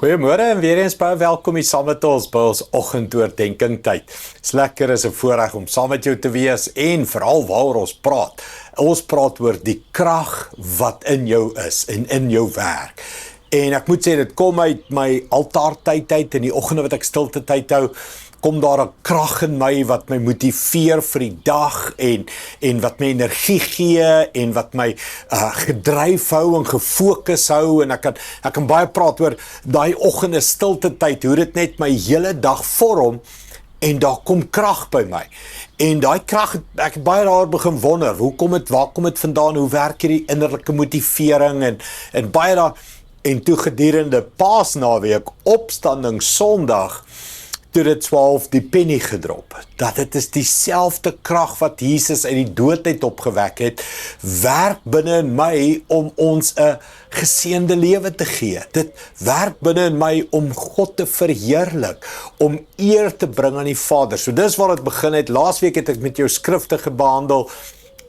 Goeiemôre en weer eens baie welkom hier saam met ons by ons oggendoordenkings tyd. Dis lekker, is 'n voorreg om saam met jou te wees en veral waaroor ons praat. Ons praat oor die krag wat in jou is en in jou werk. En ek moet sê, dit kom uit my altaartyd uit, in die oggende wat ek stilte tyd hou, kom daar 'n krag in my wat my motiveer vir die dag en wat my energie gee en wat my gedryf hou en gefokus hou, en ek kan baie praat oor daai oggende stilte tyd, hoe dit net my hele dag vorm, en daar kom krag by my. En daai krag, ek het baie daar begin wonder, waar kom dit vandaan, hoe werk hierdie innerlike motivering en baie daar, en toe gedurende Paasnaweek, Opstanding Sondag, toe dit 12 die penny gedrop, dat dit is dieselfde krag wat Jesus uit die dood uit opgewek het, werk binne in my om ons 'n geseënde lewe te gee. Dit werk binne in my om God te verheerlik, om eer te bring aan die Vader. So dis waar dit begin het. Laasweek het ek met jou skrifte behandel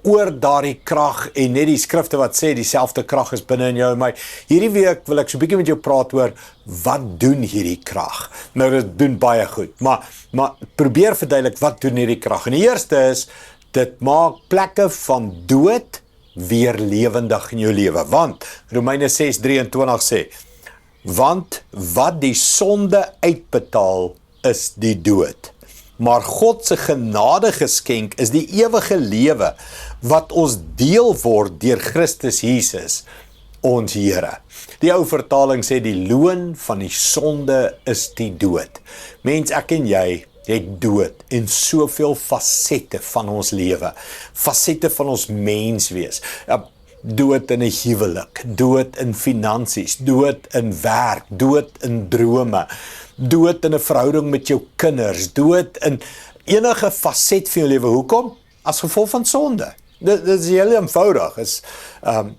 oor daardie krag, en net die skrifte wat sê dieselfde krag is binne in jou en my. Hierdie week wil ek so 'n bietjie met jou praat oor wat doen hierdie krag. Nou, dit doen baie goed, maar probeer verduidelik wat doen hierdie krag. En die eerste is, dit maak plekke van dood weer lewendig in jou lewe. Want Romeine 6:23 sê, want wat die sonde uitbetaal is die dood. Maar God se genadegeskenk is die ewige lewe wat ons deel word deur Christus Jesus, ons Here. Die ou vertaling sê die loon van die sonde is die dood. Mens, ek en jy het dood in soveel fasette van ons lewe, fasette van ons menswees. Dood in 'n huwelik, dood in finansies, dood in werk, dood in drome, dood in 'n verhouding met jou kinders, dood in enige faset van jou lewe. Hoekom? As gevolg van sonde. Dit is heel eenvoudig.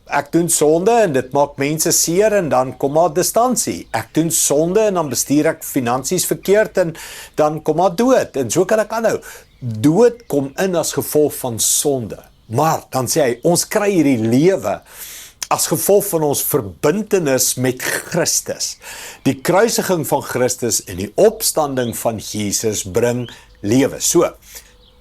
Ek doen sonde en dit maak mense seer, en dan kom maar distansie. Ek doen sonde en dan bestuur ek finansies verkeerd, en dan kom maar dood. En so kan ek aanhou. Dood kom in as gevolg van sonde. Maar dan sê hy, ons kry hierdie lewe as gevolg van ons verbintenis met Christus. Die kruisiging van Christus en die opstanding van Jesus bring lewe. So,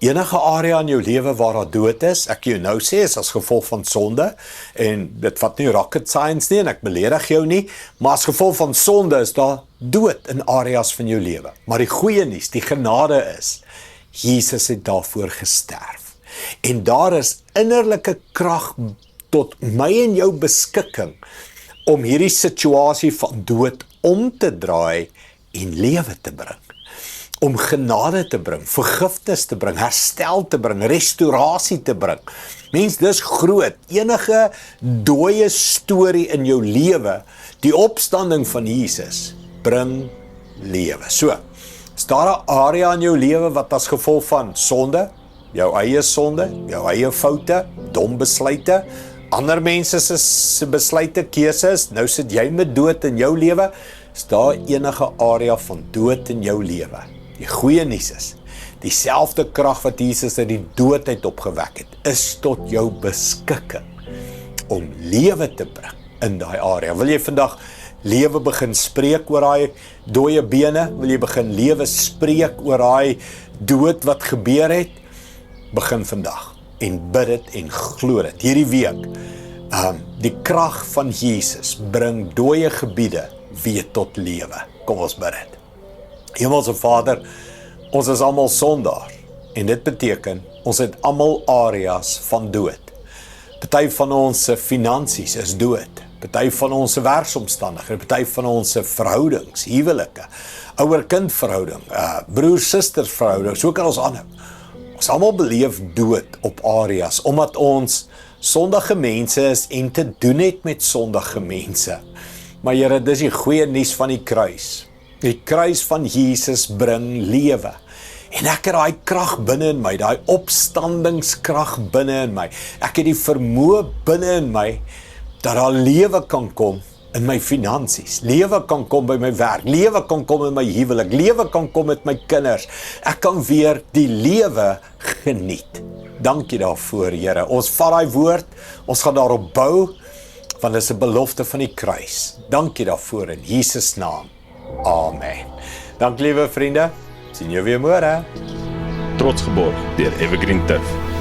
enige area in jou lewe waar daar dood is, ek jou nou sê, is as gevolg van sonde, en dit vat nie rocket science nie, en ek beledig jou nie, maar as gevolg van sonde is daar dood in areas van jou lewe. Maar die goeie nuus, die genade is, Jesus het daarvoor gesterf. En daar is innerlike krag tot my en jou beskikking om hierdie situasie van dood om te draai en lewe te bring. Om genade te bring, vergifnis te bring, herstel te bring, restaurasie te bring. Mens, dis groot. Enige dooie storie in jou lewe, die opstanding van Jesus, bring lewe. So, is daar 'n area in jou lewe wat as gevolg van sonde, jou eie sonde, jou eie foute, dom besluite, ander mense se besluite, keuses, nou sit jy met dood in jou lewe, is daar enige area van dood in jou lewe. Die goeie nuus is, dieselfde krag wat Jesus uit die dood uit opgewek het, is tot jou beskikking om lewe te bring in daai area. Wil jy vandag lewe begin spreek oor daai dooie bene? Wil jy begin lewe spreek oor daai dood wat gebeur het? Begin vandag en bid dit en glo dit. Hierdie week, die krag van Jesus bring dooie gebiede weer tot lewe. Kom ons bid dit. Hemelse Vader, ons is almal sondaar, en dit beteken, ons het almal areas van dood. Party van ons finansies is dood, party van ons werksomstandighede, party van ons verhoudings, huwelike, ouer-kind verhouding, broer-susters verhouding, so kan ons aanhou. Ons almal beleef dood op areas, omdat ons sondige mense is en te doen het met sondige mense. Maar Here, dis die goeie nuus van die kruis. Die kruis van Jesus bring lewe. En ek het daai krag binne in my, daai opstandingskrag binne in my. Ek het die vermoë binne in my, dat daar lewe kan kom in my finansies, lewe kan kom by my werk, lewe kan kom in my huwelik, lewe kan kom met my kinders. Ek kan weer die lewe geniet. Dankie daarvoor, Here. Ons vat daai woord, ons gaan daarop bou, want dit is 'n belofte van die kruis. Dankie daarvoor in Jesus naam. Amen. Dank liewe vriende. Sien jou weer môre. Trots geborg deur Evergreen Turf.